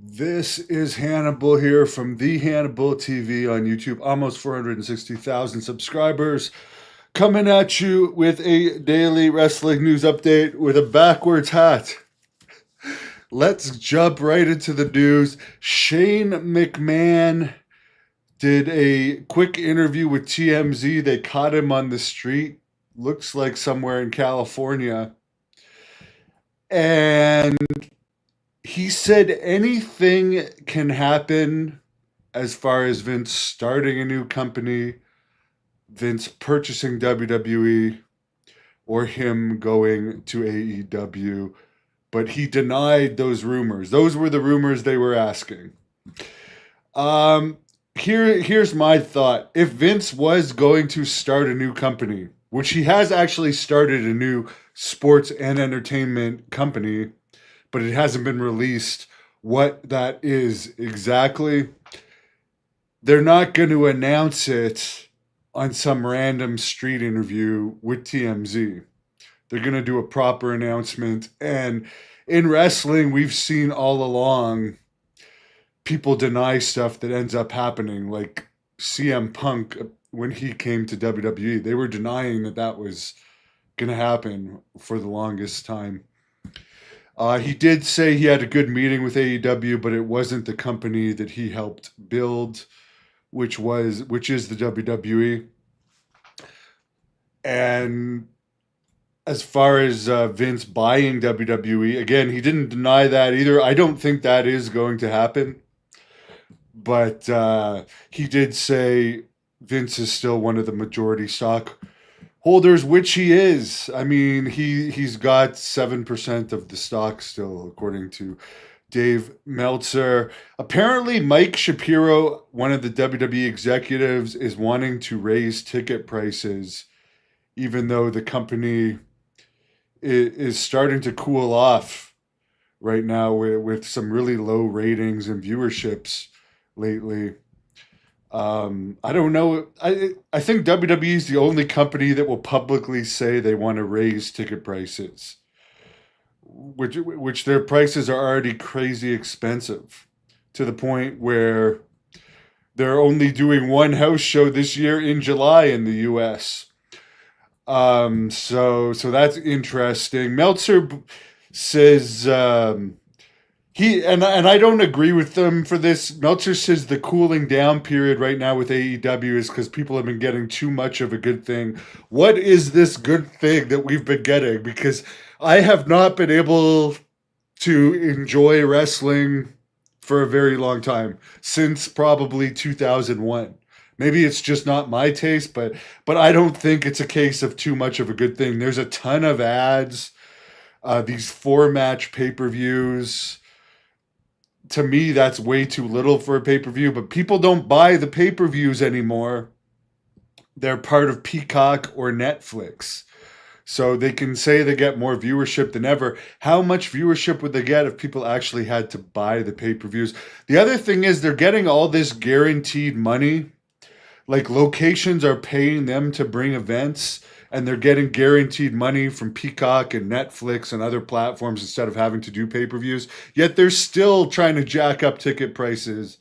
This is Hannibal here from the Hannibal TV on YouTube. Almost 460,000 subscribers. Coming at you with a daily wrestling news update with a backwards hat. Let's jump right into the news. Shane McMahon did a quick interview with TMZ. They caught him on the street. Looks like somewhere in California. And he said anything can happen as far as Vince starting a new company, Vince purchasing WWE, or him going to AEW. But he denied those rumors. Those were the rumors they were asking. Here's my thought. If Vince was going to start a new company, which he has actually started a new sports and entertainment company, but it hasn't been released what that is exactly. They're not going to announce it on some random street interview with TMZ. They're going to do a proper announcement. And in wrestling, we've seen all along people deny stuff that ends up happening. Like CM Punk, when he came to WWE, they were denying that that was going to happen for the longest time. He did say he had a good meeting with AEW, but it wasn't the company that he helped build, which is the WWE. And as far as Vince buying WWE, again, he didn't deny that either. I don't think that is going to happen. But he did say Vince is still one of the majority stock holders, which he is. I mean, he's got 7% of the stock still, according to Dave Meltzer. Apparently, Mike Shapiro, one of the WWE executives, is wanting to raise ticket prices, even though the company is starting to cool off right now with some really low ratings and viewerships lately. I don't know. I think WWE is the only company that will publicly say they want to raise ticket prices, which their prices are already crazy expensive, to the point where they're only doing one house show this year in July in the U.S. So that's interesting. Meltzer says. I don't agree with them for this. Meltzer says the cooling down period right now with AEW is because people have been getting too much of a good thing. What is this good thing that we've been getting? Because I have not been able to enjoy wrestling for a very long time, since probably 2001. Maybe it's just not my taste, but I don't think it's a case of too much of a good thing. There's a ton of ads, these 4-match pay-per-views. To me, that's way too little for a pay-per-view, but people don't buy the pay-per-views anymore. They're part of Peacock or Netflix. So they can say they get more viewership than ever. How much viewership would they get if people actually had to buy the pay-per-views? The other thing is they're getting all this guaranteed money. Like locations are paying them to bring events, and they're getting guaranteed money from Peacock and Netflix and other platforms instead of having to do pay-per-views. Yet they're still trying to jack up ticket prices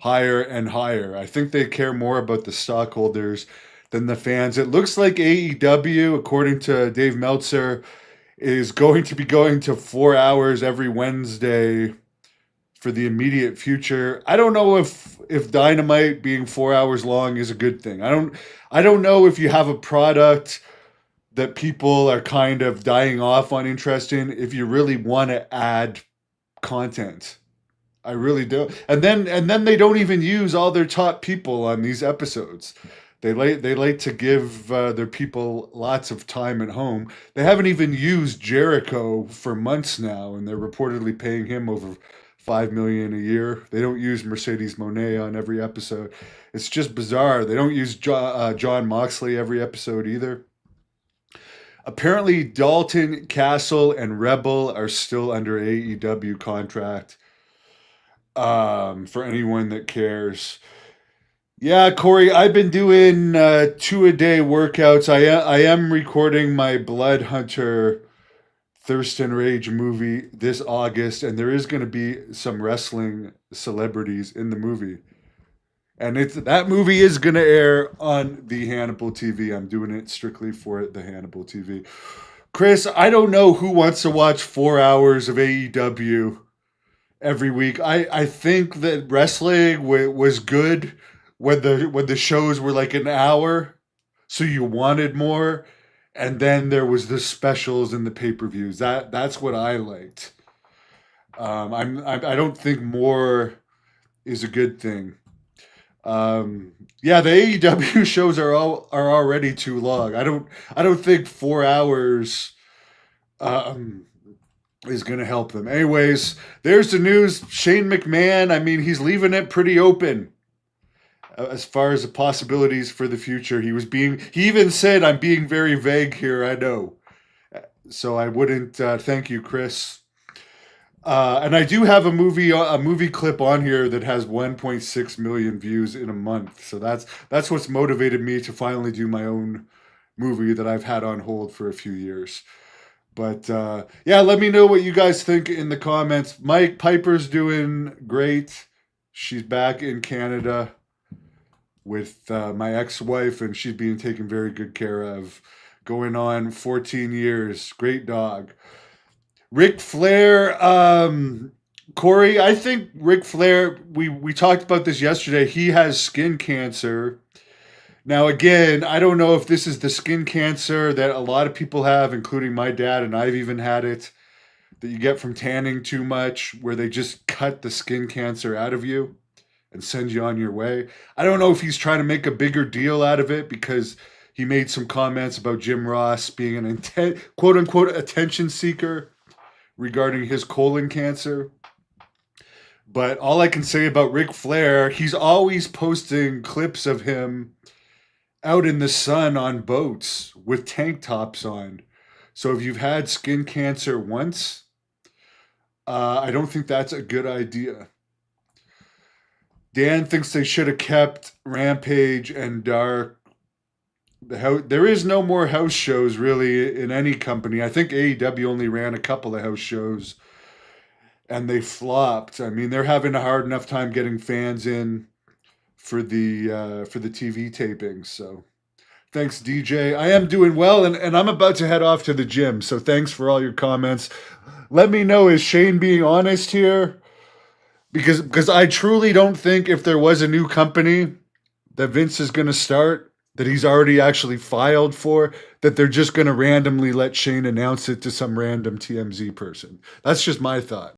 higher and higher. I think they care more about the stockholders than the fans. It looks like AEW, according to Dave Meltzer, is going to be going to 4 hours every Wednesday for the immediate future. I don't know if Dynamite being 4 hours long is a good thing. I don't know if you have a product that people are kind of dying off on interest in, if you really want to add content. I really do. And then they don't even use all their top people on these episodes. They like to give their people lots of time at home. They haven't even used Jericho for months now, and they're reportedly paying him over $5 million a year. They don't use Mercedes Moné on every episode. It's just bizarre. They don't use John Moxley every episode either. Apparently, Dalton, Castle, and Rebel are still under AEW contract. For anyone that cares. Yeah, Corey, I've been doing 2-a-day workouts. I am recording my Blood Hunter Thirst and Rage movie this August, and there is going to be some wrestling celebrities in the movie. And that movie is going to air on the Hannibal TV. I'm doing it strictly for the Hannibal TV. Chris, I don't know who wants to watch 4 hours of AEW every week. I think that wrestling was good when the shows were like an hour, so you wanted more, and then there was the specials and the pay-per-views. That's what I liked. I don't think more is a good thing. Yeah, the AEW shows are already too long. I don't think 4 hours is going to help them. Anyways, there's the news. Shane McMahon, I mean, he's leaving it pretty open as far as the possibilities for the future. He even said, I'm being very vague here, I know. So I wouldn't, thank you, Chris. And I do have a movie clip on here that has 1.6 million views in a month. So that's what's motivated me to finally do my own movie that I've had on hold for a few years. But yeah, let me know what you guys think in the comments. Mike Piper's doing great. She's back in Canada with my ex-wife, and she's being taken very good care of. Going on 14 years. Great dog. Ric Flair, Corey, I think Ric Flair, we talked about this yesterday. He has skin cancer. Now, again, I don't know if this is the skin cancer that a lot of people have, including my dad, and I've even had it, that you get from tanning too much, where they just cut the skin cancer out of you and send you on your way. I don't know if he's trying to make a bigger deal out of it because he made some comments about Jim Ross being an quote-unquote attention seeker regarding his colon cancer. But all I can say about Ric Flair, he's always posting clips of him out in the sun on boats with tank tops on. So if you've had skin cancer once, I don't think that's a good idea. Dan thinks they should have kept Rampage and Dark. There is no more house shows really in any company. I think AEW only ran a couple of house shows and they flopped. I mean, they're having a hard enough time getting fans in for the TV tapings. So thanks, DJ. I am doing well, and I'm about to head off to the gym. So thanks for all your comments. Let me know, is Shane being honest here? Because I truly don't think if there was a new company that Vince is going to start, that he's already actually filed for, that they're just going to randomly let Shane announce it to some random TMZ person. That's just my thought.